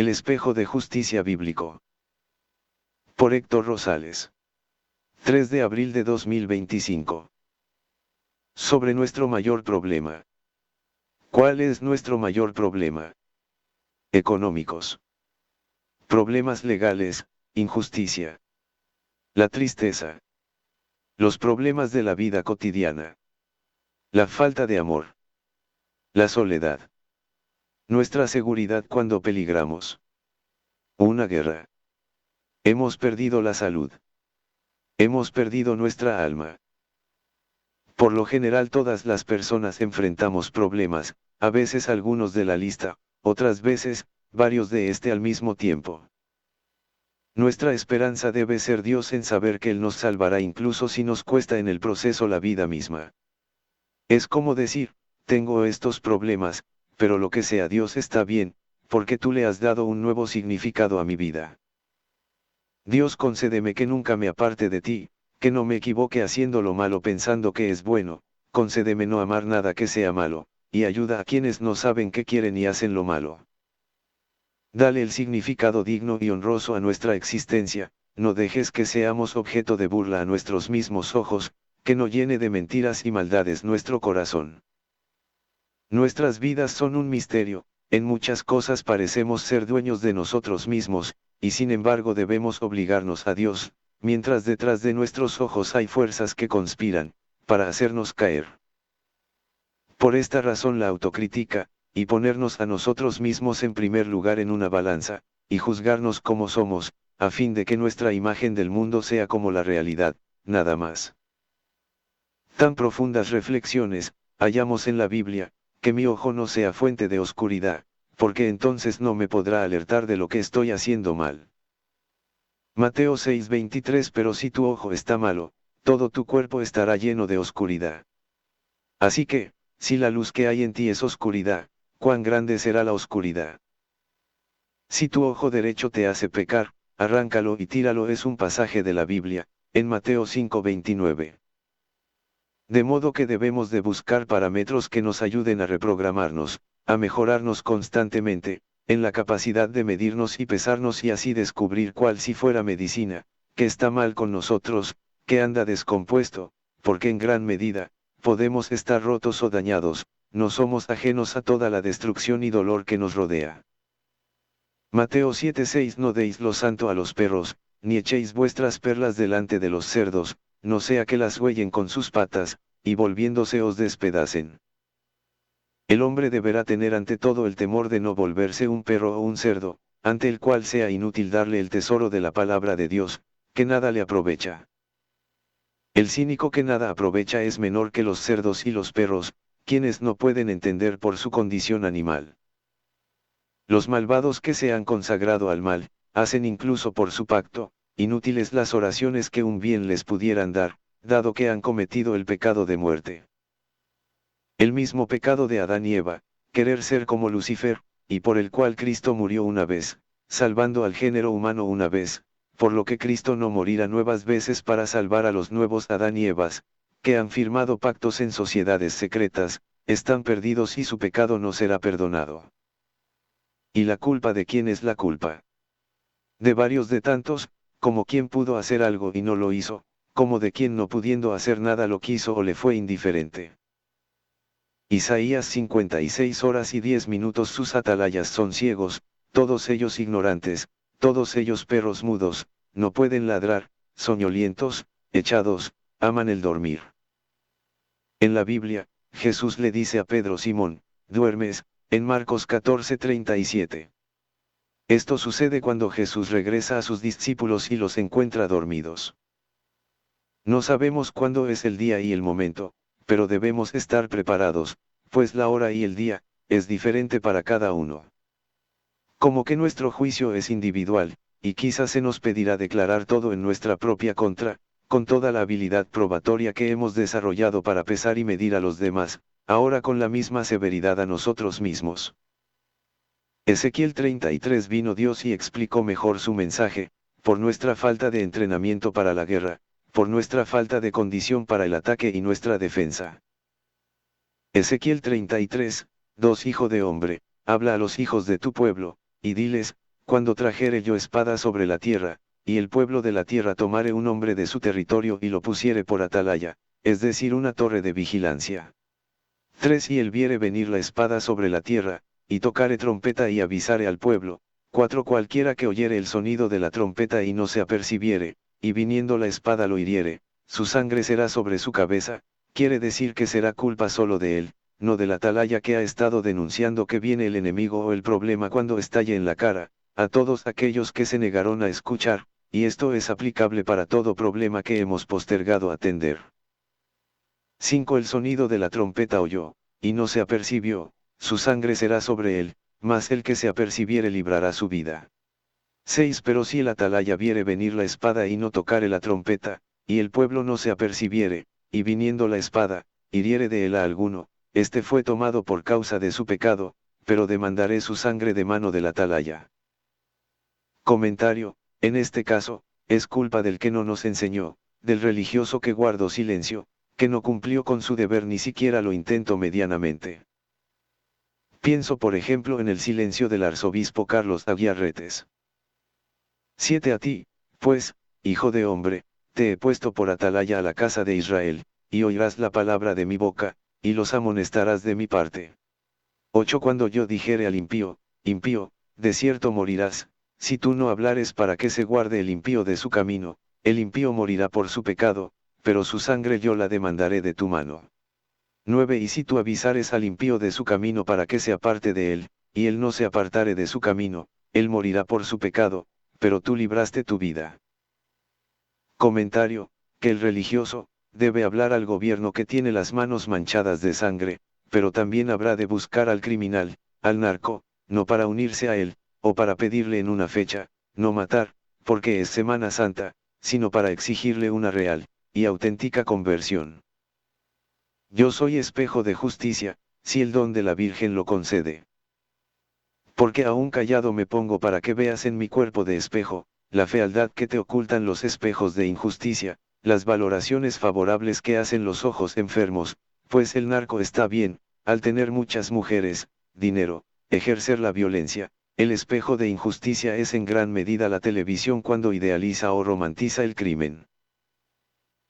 El espejo de justicia bíblico. Por Héctor Rosales. 3 de abril de 2025. Sobre nuestro mayor problema. ¿Cuál es nuestro mayor problema? Económicos. Problemas legales, injusticia. La tristeza. Los problemas de la vida cotidiana. La falta de amor. La soledad. Nuestra seguridad cuando peligramos. Una guerra. Hemos perdido la salud. Hemos perdido nuestra alma. Por lo general todas las personas enfrentamos problemas, a veces algunos de la lista, otras veces, varios de este al mismo tiempo. Nuestra esperanza debe ser Dios en saber que Él nos salvará incluso si nos cuesta en el proceso la vida misma. Es como decir, tengo estos problemas, pero lo que sea Dios está bien, porque tú le has dado un nuevo significado a mi vida. Dios concédeme que nunca me aparte de ti, que no me equivoque haciendo lo malo pensando que es bueno, concédeme no amar nada que sea malo, y ayuda a quienes no saben qué quieren y hacen lo malo. Dale el significado digno y honroso a nuestra existencia, no dejes que seamos objeto de burla a nuestros mismos ojos, que no llene de mentiras y maldades nuestro corazón. Nuestras vidas son un misterio, en muchas cosas parecemos ser dueños de nosotros mismos, y sin embargo debemos obligarnos a Dios, mientras detrás de nuestros ojos hay fuerzas que conspiran, para hacernos caer. Por esta razón la autocrítica, y ponernos a nosotros mismos en primer lugar en una balanza, y juzgarnos como somos, a fin de que nuestra imagen del mundo sea como la realidad, nada más. Tan profundas reflexiones, hallamos en la Biblia, que mi ojo no sea fuente de oscuridad, porque entonces no me podrá alertar de lo que estoy haciendo mal. Mateo 6:23 Pero si tu ojo está malo, todo tu cuerpo estará lleno de oscuridad. Así que, si la luz que hay en ti es oscuridad, ¿cuán grande será la oscuridad? Si tu ojo derecho te hace pecar, arráncalo y tíralo es un pasaje de la Biblia, en Mateo 5:29. De modo que debemos de buscar parámetros que nos ayuden a reprogramarnos, a mejorarnos constantemente, en la capacidad de medirnos y pesarnos y así descubrir cuál si fuera medicina, que está mal con nosotros, que anda descompuesto, porque en gran medida, podemos estar rotos o dañados, no somos ajenos a toda la destrucción y dolor que nos rodea. Mateo 7:6 No deis lo santo a los perros, ni echéis vuestras perlas delante de los cerdos, no sea que las huellen con sus patas, y volviéndose os despedacen. El hombre deberá tener ante todo el temor de no volverse un perro o un cerdo, ante el cual sea inútil darle el tesoro de la palabra de Dios, que nada le aprovecha. El cínico que nada aprovecha es menor que los cerdos y los perros, quienes no pueden entender por su condición animal. Los malvados que se han consagrado al mal, hacen incluso por su pacto, inútiles las oraciones que un bien les pudieran dar, dado que han cometido el pecado de muerte. El mismo pecado de Adán y Eva, querer ser como Lucifer, y por el cual Cristo murió una vez, salvando al género humano una vez, por lo que Cristo no morirá nuevas veces para salvar a los nuevos Adán y Evas, que han firmado pactos en sociedades secretas, están perdidos y su pecado no será perdonado. ¿Y la culpa de quién es la culpa? De varios de tantos, como quien pudo hacer algo y no lo hizo, como de quien no pudiendo hacer nada lo quiso o le fue indiferente. Isaías 56 horas y 10 minutos Sus atalayas son ciegos, todos ellos ignorantes, todos ellos perros mudos, no pueden ladrar, soñolientos, echados, aman el dormir. En la Biblia, Jesús le dice a Pedro Simón, duermes, en Marcos 14:37. Esto sucede cuando Jesús regresa a sus discípulos y los encuentra dormidos. No sabemos cuándo es el día y el momento, pero debemos estar preparados, pues la hora y el día, es diferente para cada uno. Como que nuestro juicio es individual, y quizás se nos pedirá declarar todo en nuestra propia contra, con toda la habilidad probatoria que hemos desarrollado para pesar y medir a los demás, ahora con la misma severidad a nosotros mismos. Ezequiel 33 Vino Dios y explicó mejor su mensaje, por nuestra falta de entrenamiento para la guerra, por nuestra falta de condición para el ataque y nuestra defensa. Ezequiel 33, 2 Hijo de hombre, habla a los hijos de tu pueblo, y diles, cuando trajere yo espada sobre la tierra, y el pueblo de la tierra tomare un hombre de su territorio y lo pusiere por atalaya, es decir una torre de vigilancia. 3 Y él viere venir la espada sobre la tierra, y tocare trompeta y avisare al pueblo. 4 Cualquiera que oyere el sonido de la trompeta y no se apercibiere, y viniendo la espada lo hiriere, su sangre será sobre su cabeza, quiere decir que será culpa solo de él, no del atalaya que ha estado denunciando que viene el enemigo o el problema cuando estalle en la cara, a todos aquellos que se negaron a escuchar, y esto es aplicable para todo problema que hemos postergado atender. 5 El sonido de la trompeta oyó, y no se apercibió, su sangre será sobre él, mas el que se apercibiere librará su vida. 6 Pero si el atalaya viere venir la espada y no tocare la trompeta, y el pueblo no se apercibiere, y viniendo la espada, hiriere de él a alguno, este fue tomado por causa de su pecado, pero demandaré su sangre de mano del atalaya. Comentario: en este caso, es culpa del que no nos enseñó, del religioso que guardó silencio, que no cumplió con su deber ni siquiera lo intentó medianamente. Pienso por ejemplo en el silencio del arzobispo Carlos Aguiarretes. 7 A ti, pues, hijo de hombre, te he puesto por atalaya a la casa de Israel, y oirás la palabra de mi boca, y los amonestarás de mi parte. 8 Cuando yo dijere al impío, impío, de cierto morirás, si tú no hablares para que se guarde el impío de su camino, el impío morirá por su pecado, pero su sangre yo la demandaré de tu mano. 9 Y si tú avisares al impío de su camino para que se aparte de él, y él no se apartare de su camino, él morirá por su pecado, pero tú libraste tu vida. Comentario: que el religioso debe hablar al gobierno que tiene las manos manchadas de sangre, pero también habrá de buscar al criminal, al narco, no para unirse a él, o para pedirle en una fecha, no matar, porque es Semana Santa, sino para exigirle una real y auténtica conversión. Yo soy espejo de justicia, si el don de la Virgen lo concede. Porque aún callado me pongo para que veas en mi cuerpo de espejo, la fealdad que te ocultan los espejos de injusticia, las valoraciones favorables que hacen los ojos enfermos, pues el narco está bien, al tener muchas mujeres, dinero, ejercer la violencia. El espejo de injusticia es en gran medida la televisión cuando idealiza o romantiza el crimen.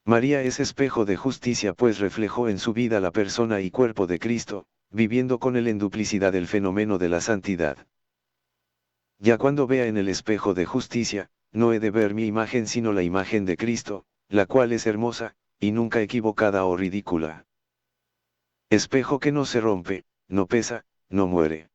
María es espejo de justicia pues reflejó en su vida la persona y cuerpo de Cristo, viviendo con él en duplicidad el fenómeno de la santidad. Ya cuando vea en el espejo de justicia, no he de ver mi imagen sino la imagen de Cristo, la cual es hermosa, y nunca equivocada o ridícula. Espejo que no se rompe, no pesa, no muere.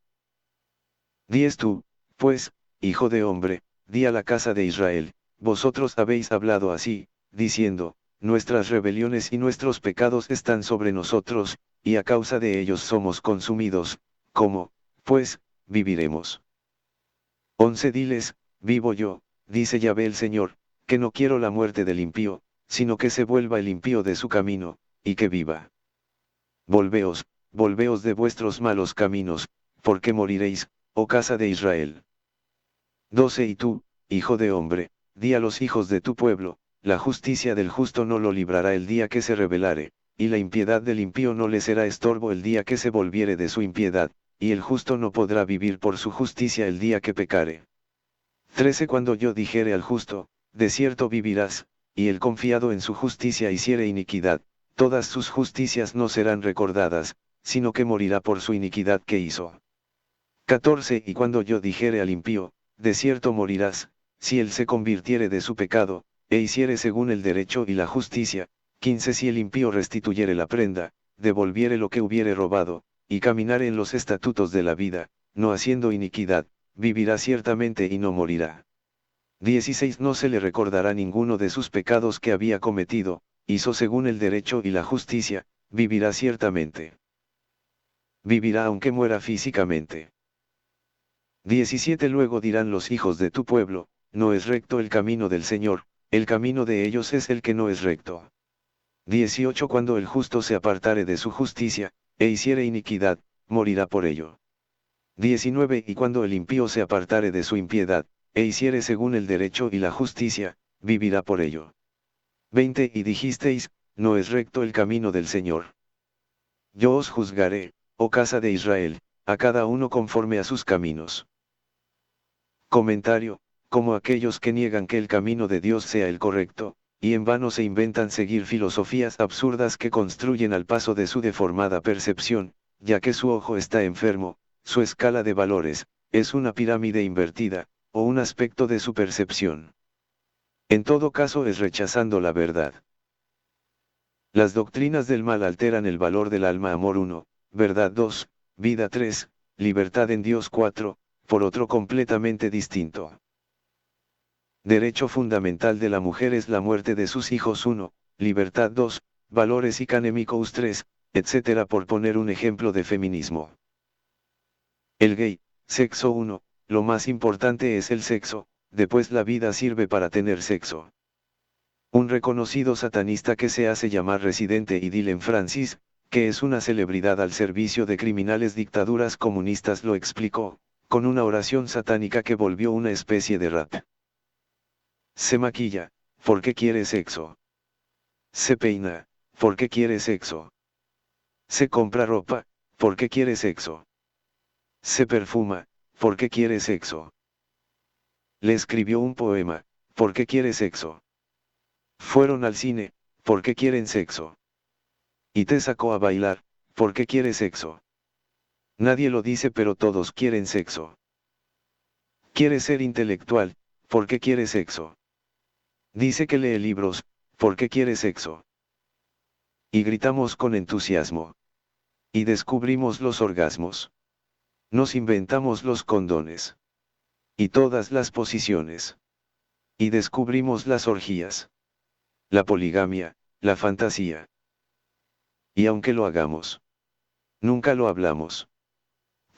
10 Tú, pues, hijo de hombre, di a la casa de Israel, vosotros habéis hablado así, diciendo, nuestras rebeliones y nuestros pecados están sobre nosotros, y a causa de ellos somos consumidos, ¿cómo, pues, viviremos? 11 Diles, vivo yo, dice Yahvé el Señor, que no quiero la muerte del impío, sino que se vuelva el impío de su camino, y que viva. Volveos, volveos de vuestros malos caminos, porque moriréis, oh casa de Israel. 12 Y tú, hijo de hombre, di a los hijos de tu pueblo, la justicia del justo no lo librará el día que se rebelare, y la impiedad del impío no le será estorbo el día que se volviere de su impiedad, y el justo no podrá vivir por su justicia el día que pecare. 13 Cuando yo dijere al justo, de cierto vivirás, y el confiado en su justicia hiciere iniquidad, todas sus justicias no serán recordadas, sino que morirá por su iniquidad que hizo. 14 Y cuando yo dijere al impío, de cierto morirás, si él se convirtiere de su pecado, e hiciere según el derecho y la justicia. 15 Si el impío restituyere la prenda, devolviere lo que hubiere robado, y caminare en los estatutos de la vida, no haciendo iniquidad, vivirá ciertamente y no morirá. 16 No se le recordará ninguno de sus pecados que había cometido, hizo según el derecho y la justicia, vivirá ciertamente. Vivirá aunque muera físicamente. 17 Luego dirán los hijos de tu pueblo, no es recto el camino del Señor, el camino de ellos es el que no es recto. 18 Cuando el justo se apartare de su justicia, e hiciere iniquidad, morirá por ello. 19 Y cuando el impío se apartare de su impiedad, e hiciere según el derecho y la justicia, vivirá por ello. 20 Y dijisteis, no es recto el camino del Señor. Yo os juzgaré, oh casa de Israel, a cada uno conforme a sus caminos. Comentario, como aquellos que niegan que el camino de Dios sea el correcto, y en vano se inventan seguir filosofías absurdas que construyen al paso de su deformada percepción, ya que su ojo está enfermo, su escala de valores, es una pirámide invertida, o un aspecto de su percepción. En todo caso es rechazando la verdad. Las doctrinas del mal alteran el valor del alma. Amor 1, verdad 2, vida 3, libertad en Dios 4, por otro completamente distinto. Derecho fundamental de la mujer es la muerte de sus hijos 1, libertad 2, valores y canemicous 3, etc. por poner un ejemplo de feminismo. El gay, sexo 1, lo más importante es el sexo, después la vida sirve para tener sexo. Un reconocido satanista que se hace llamar Residente y Dylan Francis, que es una celebridad al servicio de criminales dictaduras comunistas, lo explicó, con una oración satánica que volvió una especie de rap. Se maquilla, porque quiere sexo. Se peina, porque quiere sexo. Se compra ropa, porque quiere sexo. Se perfuma, porque quiere sexo. Le escribió un poema, porque quiere sexo. Fueron al cine, porque quieren sexo. Y te sacó a bailar, porque quiere sexo. Nadie lo dice pero todos quieren sexo. Quiere ser intelectual, porque quiere sexo. Dice que lee libros, porque quiere sexo. Y gritamos con entusiasmo. Y descubrimos los orgasmos. Nos inventamos los condones. Y todas las posiciones. Y descubrimos las orgías. La poligamia, la fantasía. Y aunque lo hagamos, nunca lo hablamos.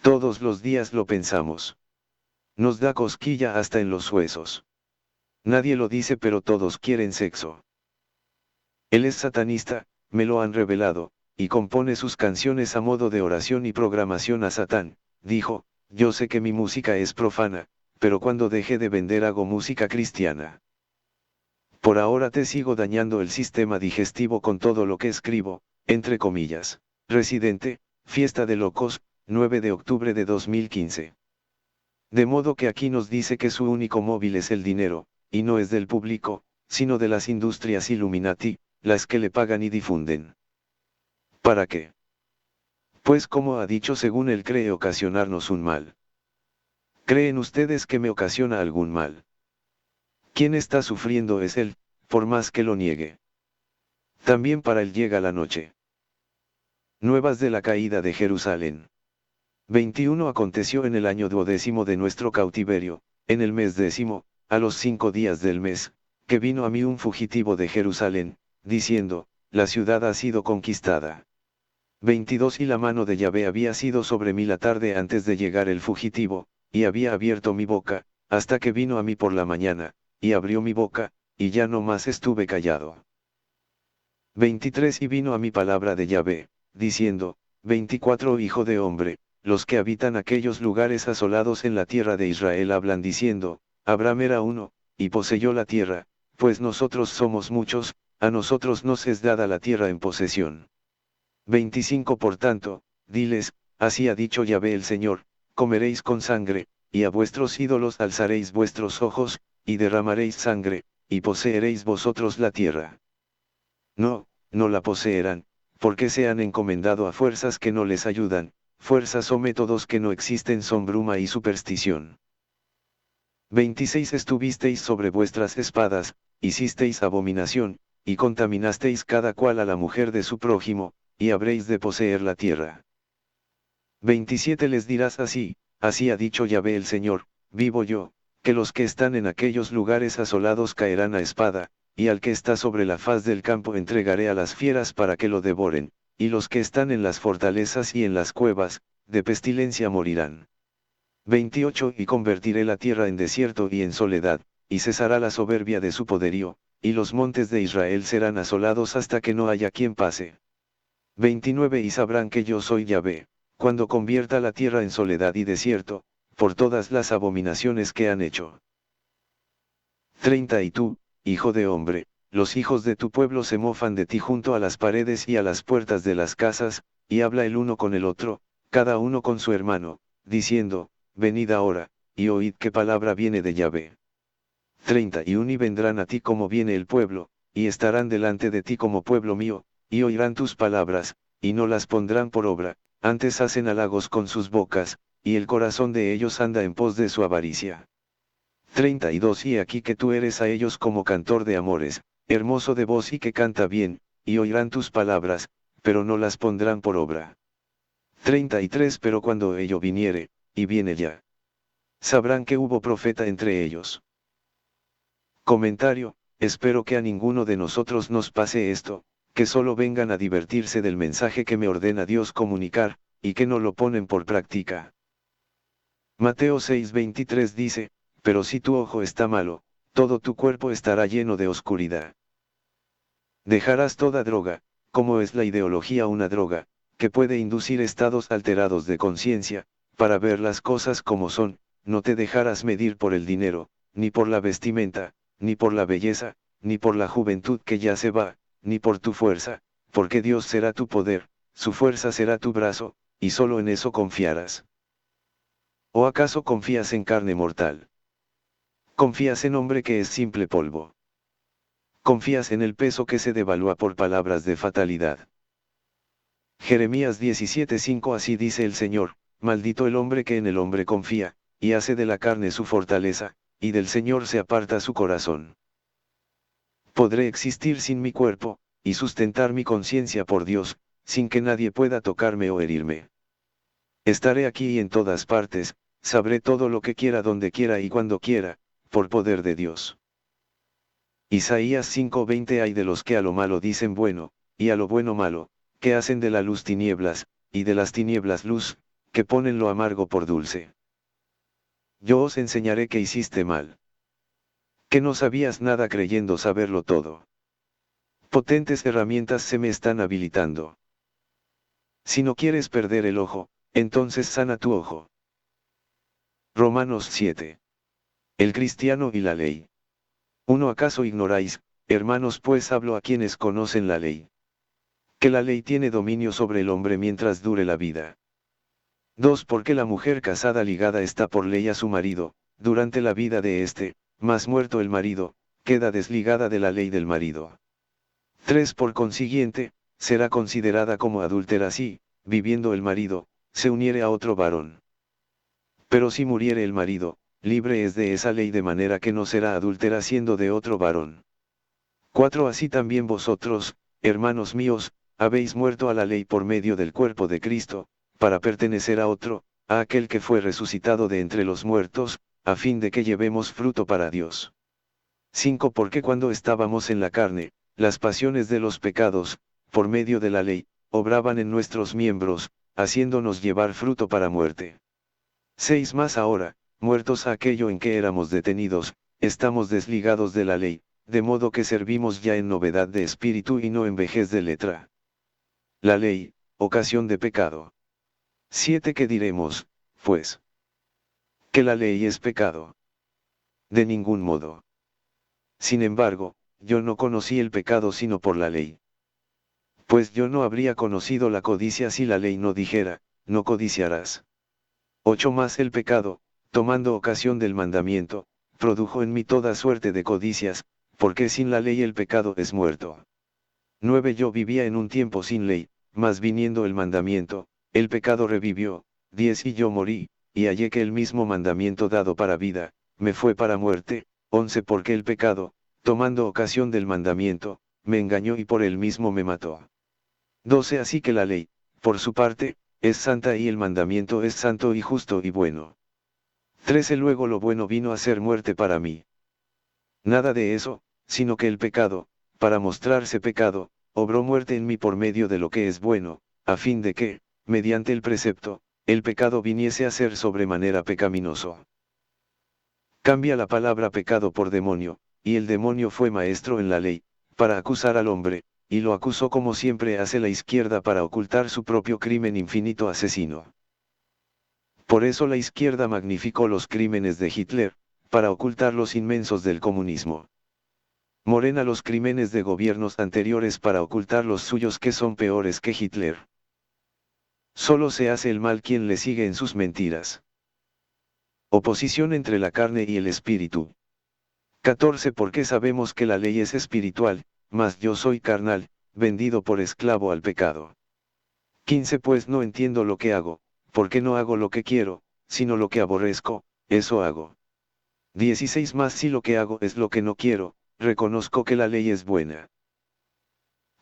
Todos los días lo pensamos. Nos da cosquilla hasta en los huesos. Nadie lo dice pero todos quieren sexo. Él es satanista, me lo han revelado, y compone sus canciones a modo de oración y programación a Satán. Dijo, yo sé que mi música es profana, pero cuando deje de vender hago música cristiana. Por ahora te sigo dañando el sistema digestivo con todo lo que escribo, entre comillas. Residente, Fiesta de Locos, 9 de octubre de 2015. De modo que aquí nos dice que su único móvil es el dinero, y no es del público, sino de las industrias Illuminati, las que le pagan y difunden. ¿Para qué? Pues como ha dicho, según él cree ocasionarnos un mal. ¿Creen ustedes que me ocasiona algún mal? Quien está sufriendo es él, por más que lo niegue. También para él llega la noche. Nuevas de la caída de Jerusalén. 21 Aconteció en el año 12º de nuestro cautiverio, en el mes 10º, a los 5 días del mes, que vino a mí un fugitivo de Jerusalén, diciendo, la ciudad ha sido conquistada. 22 Y la mano de Yahvé había sido sobre mí la tarde antes de llegar el fugitivo, y había abierto mi boca, hasta que vino a mí por la mañana, y abrió mi boca, y ya no más estuve callado. 23 Y vino a mí palabra de Yahvé, diciendo, 24 Hijo de hombre, los que habitan aquellos lugares asolados en la tierra de Israel hablan diciendo, Abraham era uno, y poseyó la tierra, pues nosotros somos muchos, a nosotros nos es dada la tierra en posesión. 25 Por tanto, diles, así ha dicho Yahvé el Señor, comeréis con sangre, y a vuestros ídolos alzaréis vuestros ojos, y derramaréis sangre, y poseeréis vosotros la tierra. No, no la poseerán, porque se han encomendado a fuerzas que no les ayudan, fuerzas o métodos que no existen, son bruma y superstición. 26 Estuvisteis sobre vuestras espadas, hicisteis abominación, y contaminasteis cada cual a la mujer de su prójimo, y habréis de poseer la tierra. 27 Les dirás así, así ha dicho Yahvé el Señor, vivo yo, que los que están en aquellos lugares asolados caerán a espada, y al que está sobre la faz del campo entregaré a las fieras para que lo devoren, y los que están en las fortalezas y en las cuevas, de pestilencia morirán. 28 Y convertiré la tierra en desierto y en soledad, y cesará la soberbia de su poderío, y los montes de Israel serán asolados hasta que no haya quien pase. 29 Y sabrán que yo soy Yahvé, cuando convierta la tierra en soledad y desierto, por todas las abominaciones que han hecho. 30 Y tú, hijo de hombre, los hijos de tu pueblo se mofan de ti junto a las paredes y a las puertas de las casas, y habla el uno con el otro, cada uno con su hermano, diciendo, venid ahora, y oíd qué palabra viene de Yahvé. 31 Y vendrán a ti como viene el pueblo, y estarán delante de ti como pueblo mío, y oirán tus palabras, y no las pondrán por obra, antes hacen halagos con sus bocas, y el corazón de ellos anda en pos de su avaricia. 32 Y aquí que tú eres a ellos como cantor de amores, hermoso de voz y que canta bien, y oirán tus palabras, pero no las pondrán por obra. 33 Pero cuando ello viniere, y viene ya, sabrán que hubo profeta entre ellos. Comentario: espero que a ninguno de nosotros nos pase esto, que solo vengan a divertirse del mensaje que me ordena Dios comunicar, y que no lo ponen por práctica. Mateo 6:23 dice, pero si tu ojo está malo, todo tu cuerpo estará lleno de oscuridad. Dejarás toda droga, como es la ideología una droga, que puede inducir estados alterados de conciencia, para ver las cosas como son. No te dejarás medir por el dinero, ni por la vestimenta, ni por la belleza, ni por la juventud que ya se va, ni por tu fuerza, porque Dios será tu poder, su fuerza será tu brazo, y solo en eso confiarás. ¿O acaso confías en carne mortal? ¿Confías en hombre que es simple polvo? ¿Confías en el peso que se devalúa por palabras de fatalidad? Jeremías 17:5 Así dice el Señor, maldito el hombre que en el hombre confía, y hace de la carne su fortaleza, y del Señor se aparta su corazón. Podré existir sin mi cuerpo, y sustentar mi conciencia por Dios, sin que nadie pueda tocarme o herirme. Estaré aquí y en todas partes, sabré todo lo que quiera donde quiera y cuando quiera, por poder de Dios. Isaías 5:20 Hay de los que a lo malo dicen bueno, y a lo bueno malo, que hacen de la luz tinieblas, y de las tinieblas luz, que ponen lo amargo por dulce. Yo os enseñaré que hiciste mal. Que no sabías nada creyendo saberlo todo. Potentes herramientas se me están habilitando. Si no quieres perder el ojo, entonces sana tu ojo. Romanos 7. El cristiano y la ley. ¿Acaso ignoráis, hermanos? Pues hablo a quienes conocen la ley. Que la ley tiene dominio sobre el hombre mientras dure la vida. 2. Porque la mujer casada ligada está por ley a su marido, durante la vida de éste, mas muerto el marido, queda desligada de la ley del marido. 3. Por consiguiente, será considerada como adúltera si, viviendo el marido, se uniere a otro varón. Pero si muriere el marido, libre es de esa ley de manera que no será adúltera siendo de otro varón. 4. Así también vosotros, hermanos míos, habéis muerto a la ley por medio del cuerpo de Cristo, para pertenecer a otro, a aquel que fue resucitado de entre los muertos, a fin de que llevemos fruto para Dios. 5. Porque cuando estábamos en la carne, las pasiones de los pecados, por medio de la ley, obraban en nuestros miembros, haciéndonos llevar fruto para muerte. 6. Mas ahora, muertos a aquello en que éramos detenidos, estamos desligados de la ley, de modo que servimos ya en novedad de espíritu y no en vejez de letra. La ley, ocasión de pecado. 7. ¿Qué diremos, pues? ¿Que la ley es pecado? De ningún modo. Sin embargo, yo no conocí el pecado sino por la ley. Pues yo no habría conocido la codicia si la ley no dijera, no codiciarás. 8. Más el pecado, tomando ocasión del mandamiento, produjo en mí toda suerte de codicias, porque sin la ley el pecado es muerto. 9. Yo vivía en un tiempo sin ley, mas viniendo el mandamiento, el pecado revivió. 10. Y yo morí, y hallé que el mismo mandamiento dado para vida, me fue para muerte. 11. Porque el pecado, tomando ocasión del mandamiento, me engañó y por él mismo me mató. 12. Así que la ley, por su parte, es santa y el mandamiento es santo y justo y bueno. 13. Luego lo bueno vino a ser muerte para mí. Nada de eso, sino que el pecado, para mostrarse pecado, obró muerte en mí por medio de lo que es bueno, a fin de que, mediante el precepto, el pecado viniese a ser sobremanera pecaminoso. Cambia la palabra pecado por demonio, y el demonio fue maestro en la ley, para acusar al hombre, y lo acusó como siempre hace la izquierda para ocultar su propio crimen infinito asesino. Por eso la izquierda magnificó los crímenes de Hitler, para ocultar los inmensos del comunismo. Morena los crímenes de gobiernos anteriores para ocultar los suyos que son peores que Hitler. Solo se hace el mal quien le sigue en sus mentiras. Oposición entre la carne y el espíritu. 14 Porque sabemos que la ley es espiritual, mas yo soy carnal, vendido por esclavo al pecado. 15 Pues no entiendo lo que hago, porque no hago lo que quiero, sino lo que aborrezco, eso hago. 16 Mas si lo que hago es lo que no quiero, reconozco que la ley es buena.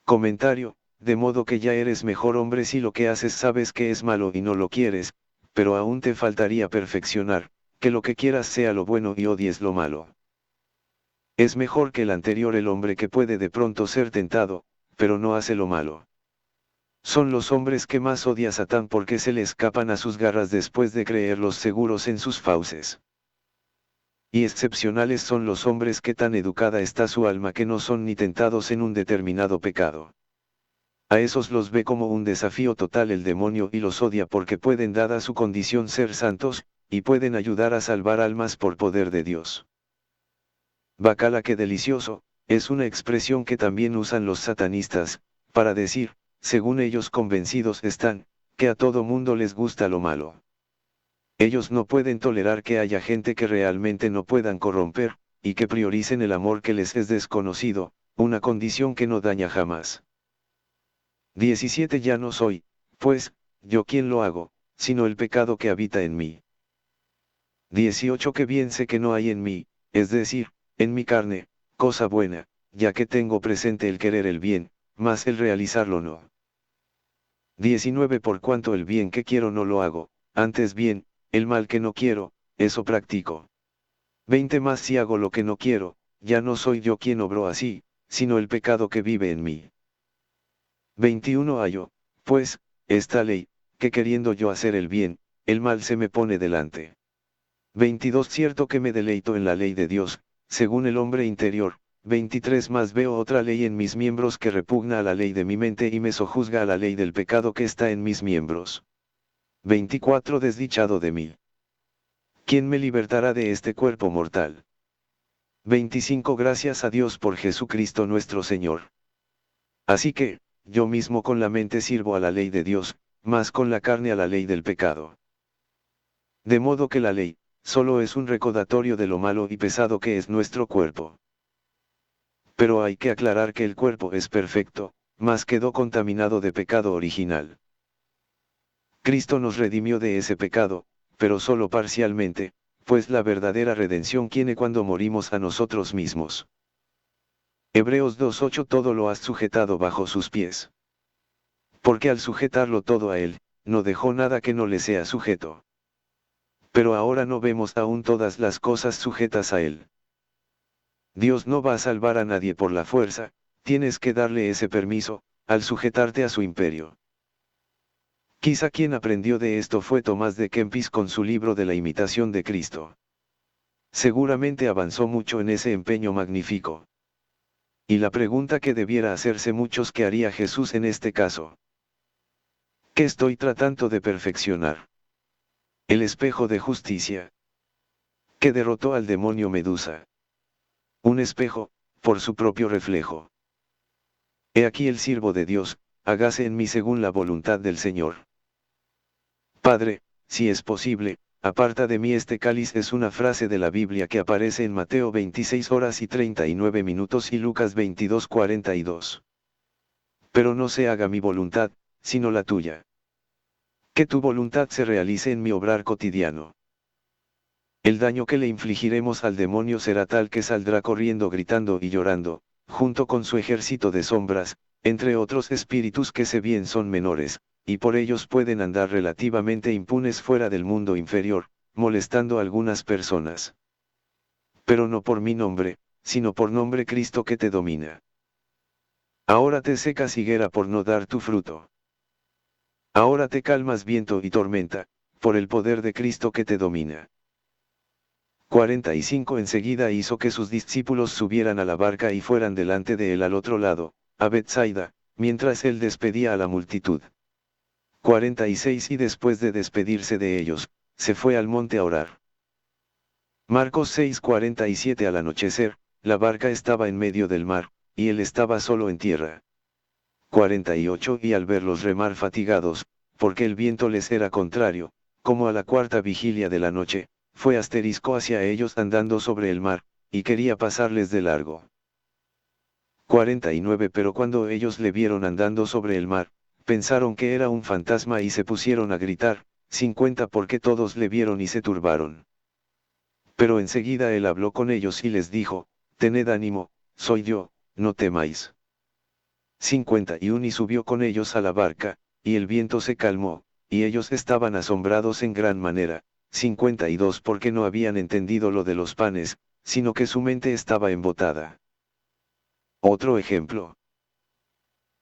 Comentario, de modo que ya eres mejor hombre si lo que haces sabes que es malo y no lo quieres, pero aún te faltaría perfeccionar, que lo que quieras sea lo bueno y odies lo malo. Es mejor que el anterior el hombre que puede de pronto ser tentado, pero no hace lo malo. Son los hombres que más odia Satán porque se le escapan a sus garras después de creerlos seguros en sus fauces. Y excepcionales son los hombres que tan educada está su alma que no son ni tentados en un determinado pecado. A esos los ve como un desafío total el demonio y los odia porque pueden dada su condición ser santos, y pueden ayudar a salvar almas por poder de Dios. Bacala que delicioso, es una expresión que también usan los satanistas, para decir, según ellos convencidos están, que a todo mundo les gusta lo malo. Ellos no pueden tolerar que haya gente que realmente no puedan corromper, y que prioricen el amor que les es desconocido, una condición que no daña jamás. 17 Ya no soy, pues, yo quien lo hago, sino el pecado que habita en mí. 18 Que bien sé que no hay en mí, es decir, en mi carne, cosa buena, ya que tengo presente el querer el bien, mas el realizarlo no. 19 Por cuanto el bien que quiero no lo hago, antes bien, el mal que no quiero, eso practico. 20 Mas si hago lo que no quiero, ya no soy yo quien obró así, sino el pecado que vive en mí. 21 Hallo, pues, esta ley, que queriendo yo hacer el bien, el mal se me pone delante. 22 Cierto que me deleito en la ley de Dios, según el hombre interior. 23 Mas veo otra ley en mis miembros que repugna a la ley de mi mente y me sojuzga a la ley del pecado que está en mis miembros. 24 Desdichado de mí. ¿Quién me libertará de este cuerpo mortal? 25 Gracias a Dios por Jesucristo nuestro Señor. Así que, yo mismo con la mente sirvo a la ley de Dios, mas con la carne a la ley del pecado. De modo que la ley, solo es un recordatorio de lo malo y pesado que es nuestro cuerpo. Pero hay que aclarar que el cuerpo es perfecto, mas quedó contaminado de pecado original. Cristo nos redimió de ese pecado, pero solo parcialmente, pues la verdadera redención viene cuando morimos a nosotros mismos. Hebreos 2:8 Todo lo has sujetado bajo sus pies. Porque al sujetarlo todo a él, no dejó nada que no le sea sujeto. Pero ahora no vemos aún todas las cosas sujetas a él. Dios no va a salvar a nadie por la fuerza, tienes que darle ese permiso, al sujetarte a su imperio. Quizá quien aprendió de esto fue Tomás de Kempis con su libro de la imitación de Cristo. Seguramente avanzó mucho en ese empeño magnífico. Y la pregunta que debiera hacerse muchos que haría Jesús en este caso. ¿Qué estoy tratando de perfeccionar? El espejo de justicia. Que derrotó al demonio Medusa. Un espejo, por su propio reflejo. He aquí el siervo de Dios, hágase en mí según la voluntad del Señor. Padre, si es posible, aparta de mí este cáliz es una frase de la Biblia que aparece en Mateo 26:39 y Lucas 22:42. Pero no se haga mi voluntad, sino la tuya. Que tu voluntad se realice en mi obrar cotidiano. El daño que le infligiremos al demonio será tal que saldrá corriendo gritando y llorando, junto con su ejército de sombras, entre otros espíritus que se bien son menores, y por ellos pueden andar relativamente impunes fuera del mundo inferior, molestando a algunas personas. Pero no por mi nombre, sino por nombre Cristo que te domina. Ahora te secas higuera por no dar tu fruto. Ahora te calmas viento y tormenta, por el poder de Cristo que te domina. 45 Enseguida hizo que sus discípulos subieran a la barca y fueran delante de él al otro lado, a Betsaida, mientras él despedía a la multitud. 46 Y después de despedirse de ellos, se fue al monte a orar. Marcos 6:47 Al anochecer, la barca estaba en medio del mar, y él estaba solo en tierra. 48 Y al verlos remar fatigados, porque el viento les era contrario, como a la cuarta vigilia de la noche, fue hacia ellos andando sobre el mar, y quería pasarles de largo. 49 Pero cuando ellos le vieron andando sobre el mar, pensaron que era un fantasma y se pusieron a gritar. 50 Porque todos le vieron y se turbaron. Pero enseguida él habló con ellos y les dijo, tened ánimo, soy yo, no temáis. 51 Y subió con ellos a la barca, y el viento se calmó, y ellos estaban asombrados en gran manera. 52 Porque no habían entendido lo de los panes, sino que su mente estaba embotada. Otro ejemplo.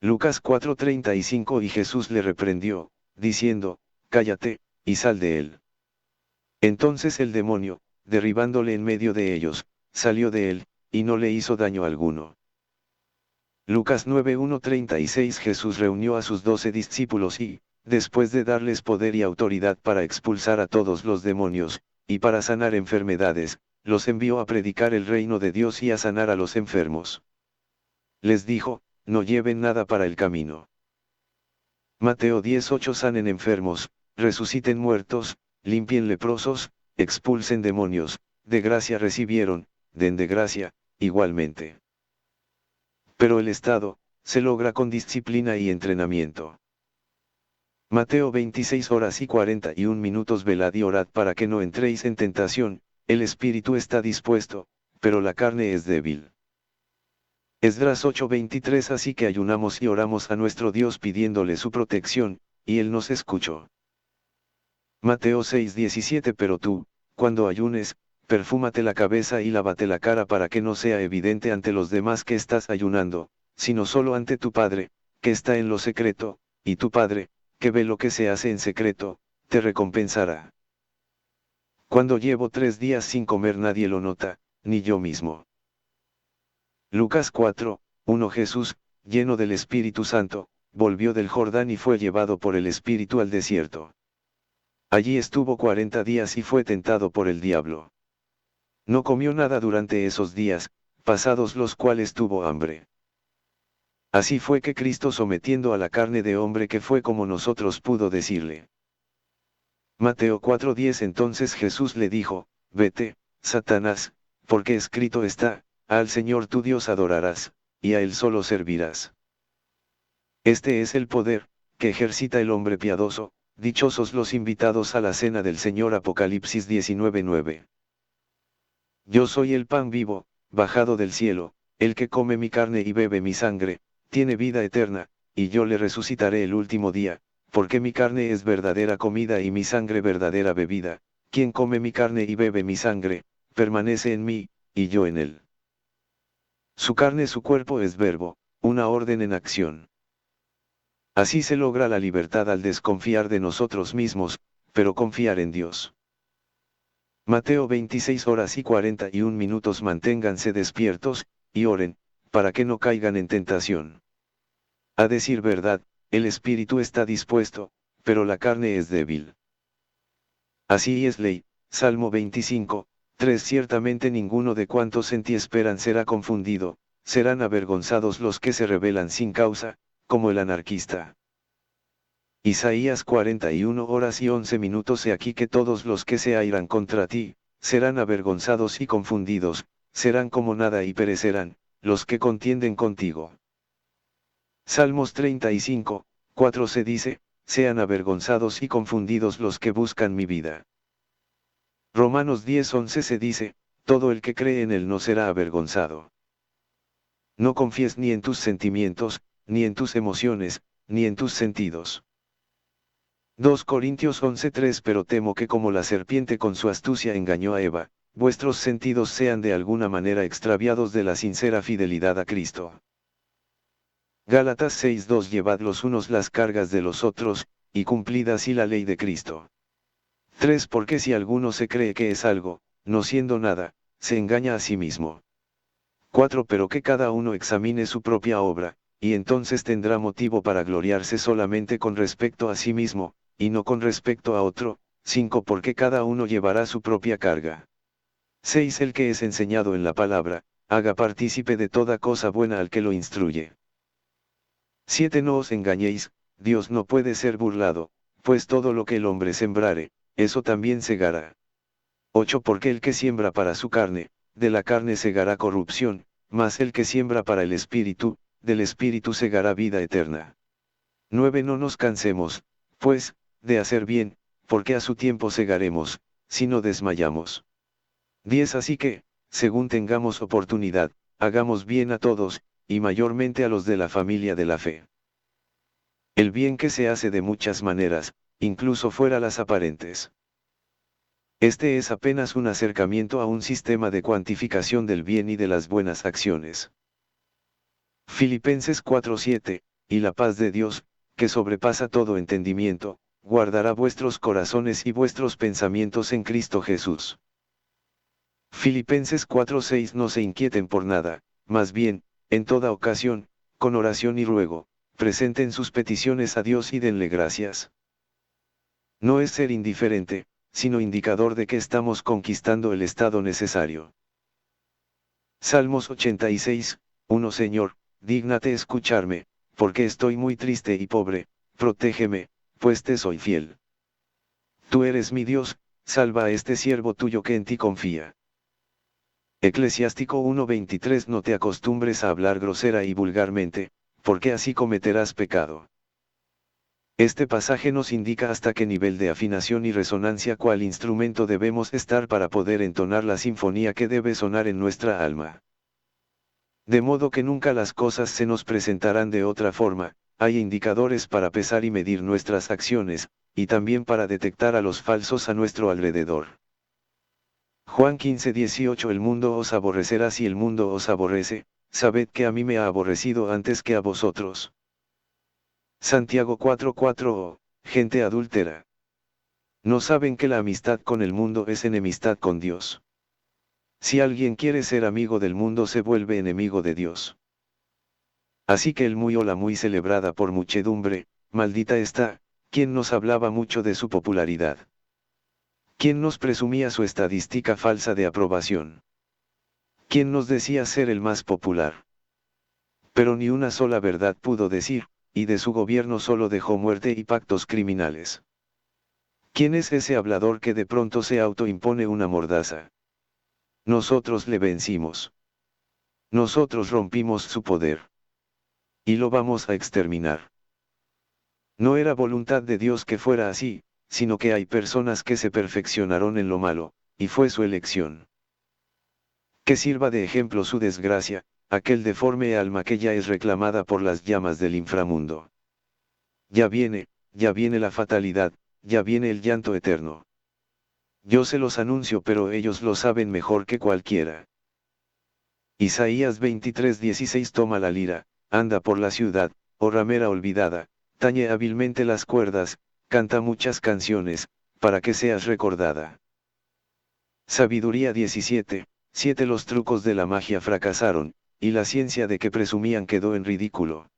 Lucas 4:35 Y Jesús le reprendió, diciendo, cállate, y sal de él. Entonces el demonio, derribándole en medio de ellos, salió de él, y no le hizo daño alguno. Lucas 9:1-36 Jesús reunió a sus 12 discípulos y, después de darles poder y autoridad para expulsar a todos los demonios, y para sanar enfermedades, los envió a predicar el reino de Dios y a sanar a los enfermos. Les dijo, no lleven nada para el camino. Mateo 10:8 Sanen enfermos, resuciten muertos, limpien leprosos, expulsen demonios, de gracia recibieron, den de gracia, igualmente. Pero el estado, se logra con disciplina y entrenamiento. Mateo 26:41 Velad y orad para que no entréis en tentación, el espíritu está dispuesto, pero la carne es débil. Esdras 8:23 Así que ayunamos y oramos a nuestro Dios pidiéndole su protección, y Él nos escuchó. Mateo 6:17 Pero tú, cuando ayunes, perfúmate la cabeza y lávate la cara para que no sea evidente ante los demás que estás ayunando, sino solo ante tu Padre, que está en lo secreto, y tu Padre, que ve lo que se hace en secreto, te recompensará. Cuando llevo 3 días sin comer nadie lo nota, ni yo mismo. Lucas 4:1 Jesús, lleno del Espíritu Santo, volvió del Jordán y fue llevado por el Espíritu al desierto. Allí estuvo 40 días y fue tentado por el diablo. No comió nada durante esos días, pasados los cuales tuvo hambre. Así fue que Cristo, sometiendo a la carne de hombre que fue como nosotros, pudo decirle. Mateo 4:10 Entonces Jesús le dijo, vete, Satanás, porque escrito está, al Señor tu Dios adorarás, y a Él solo servirás. Este es el poder, que ejercita el hombre piadoso, dichosos los invitados a la cena del Señor. Apocalipsis 19:9. Yo soy el pan vivo, bajado del cielo, el que come mi carne y bebe mi sangre, tiene vida eterna, y yo le resucitaré el último día, porque mi carne es verdadera comida y mi sangre verdadera bebida. Quien come mi carne y bebe mi sangre, permanece en mí, y yo en él. Su carne, su cuerpo es verbo, una orden en acción. Así se logra la libertad al desconfiar de nosotros mismos, pero confiar en Dios. Mateo 26:41 Manténganse despiertos, y oren, para que no caigan en tentación. A decir verdad, el espíritu está dispuesto, pero la carne es débil. Así es ley, Salmo 25:3 Ciertamente ninguno de cuantos en ti esperan será confundido, serán avergonzados los que se rebelan sin causa, como el anarquista. Isaías 41:11 He aquí que todos los que se airan contra ti, serán avergonzados y confundidos, serán como nada y perecerán, los que contienden contigo. Salmos 35:4 Se dice, sean avergonzados y confundidos los que buscan mi vida. Romanos 10:11 Se dice, todo el que cree en él no será avergonzado. No confíes ni en tus sentimientos, ni en tus emociones, ni en tus sentidos. 2 Corintios 11:3 Pero temo que como la serpiente con su astucia engañó a Eva, vuestros sentidos sean de alguna manera extraviados de la sincera fidelidad a Cristo. Gálatas 6:2 Llevad los unos las cargas de los otros, y cumplid así la ley de Cristo. 3 Porque si alguno se cree que es algo, no siendo nada, se engaña a sí mismo. 4 Pero que cada uno examine su propia obra, y entonces tendrá motivo para gloriarse solamente con respecto a sí mismo, y no con respecto a otro. 5 Porque cada uno llevará su propia carga. 6 El que es enseñado en la palabra, haga partícipe de toda cosa buena al que lo instruye. 7 No os engañéis, Dios no puede ser burlado, pues todo lo que el hombre sembrare, eso también segará. 8 Porque el que siembra para su carne, de la carne segará corrupción, mas el que siembra para el Espíritu, del Espíritu segará vida eterna. 9 No nos cansemos, pues, de hacer bien, porque a su tiempo segaremos, si no desmayamos. 10 Así que, según tengamos oportunidad, hagamos bien a todos, y mayormente a los de la familia de la fe. El bien que se hace de muchas maneras, incluso fuera las aparentes. Este es apenas un acercamiento a un sistema de cuantificación del bien y de las buenas acciones. Filipenses 4:7, y la paz de Dios, que sobrepasa todo entendimiento, guardará vuestros corazones y vuestros pensamientos en Cristo Jesús. Filipenses 4:6 No se inquieten por nada, más bien, en toda ocasión, con oración y ruego, presenten sus peticiones a Dios y denle gracias. No es ser indiferente, sino indicador de que estamos conquistando el estado necesario. Salmos 86, 1 Señor, dígnate escucharme, porque estoy muy triste y pobre, protégeme, pues te soy fiel. Tú eres mi Dios, salva a este siervo tuyo que en ti confía. Eclesiástico 1:23 No te acostumbres a hablar grosera y vulgarmente, porque así cometerás pecado. Este pasaje nos indica hasta qué nivel de afinación y resonancia cuál instrumento debemos estar para poder entonar la sinfonía que debe sonar en nuestra alma. De modo que nunca las cosas se nos presentarán de otra forma, hay indicadores para pesar y medir nuestras acciones, y también para detectar a los falsos a nuestro alrededor. Juan 15:18 El mundo os aborrecerá si el mundo os aborrece, sabed que a mí me ha aborrecido antes que a vosotros. Santiago 4:4 Oh, gente adúltera. ¿No saben que la amistad con el mundo es enemistad con Dios? Si alguien quiere ser amigo del mundo se vuelve enemigo de Dios. Así que el muy o la muy celebrada por muchedumbre, maldita está, quien nos hablaba mucho de su popularidad. ¿Quién nos presumía su estadística falsa de aprobación? ¿Quién nos decía ser el más popular? Pero ni una sola verdad pudo decir, y de su gobierno solo dejó muerte y pactos criminales. ¿Quién es ese hablador que de pronto se autoimpone una mordaza? Nosotros le vencimos. Nosotros rompimos su poder. Y lo vamos a exterminar. No era voluntad de Dios que fuera así, sino que hay personas que se perfeccionaron en lo malo, y fue su elección. Que sirva de ejemplo su desgracia, aquel deforme alma que ya es reclamada por las llamas del inframundo. Ya viene la fatalidad, ya viene el llanto eterno. Yo se los anuncio pero ellos lo saben mejor que cualquiera. Isaías 23:16 Toma la lira, anda por la ciudad, oh ramera olvidada, tañe hábilmente las cuerdas, canta muchas canciones, para que seas recordada. Sabiduría 17:7 Los trucos de la magia fracasaron, y la ciencia de que presumían quedó en ridículo.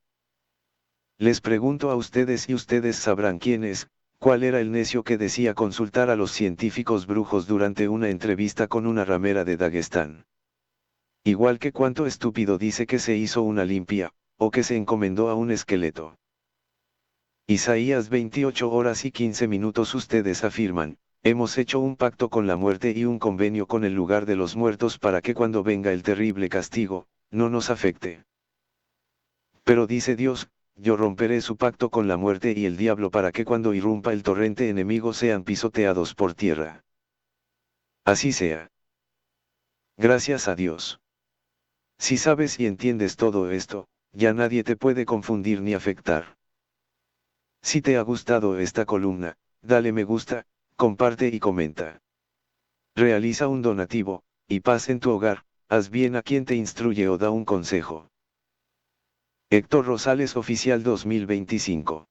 Les pregunto a ustedes y ustedes sabrán quién es, cuál era el necio que decía consultar a los científicos brujos durante una entrevista con una ramera de Dagestán. Igual que cuánto estúpido dice que se hizo una limpia, o que se encomendó a un esqueleto. Isaías 28 horas y 15 minutos Ustedes afirman, hemos hecho un pacto con la muerte y un convenio con el lugar de los muertos para que cuando venga el terrible castigo, no nos afecte. Pero dice Dios, yo romperé su pacto con la muerte y el diablo para que cuando irrumpa el torrente enemigo sean pisoteados por tierra. Así sea. Gracias a Dios. Si sabes y entiendes todo esto, ya nadie te puede confundir ni afectar. Si te ha gustado esta columna, dale me gusta, comparte y comenta. Realiza un donativo, y paz en tu hogar, haz bien a quien te instruye o da un consejo. Héctor Rosales Oficial 2025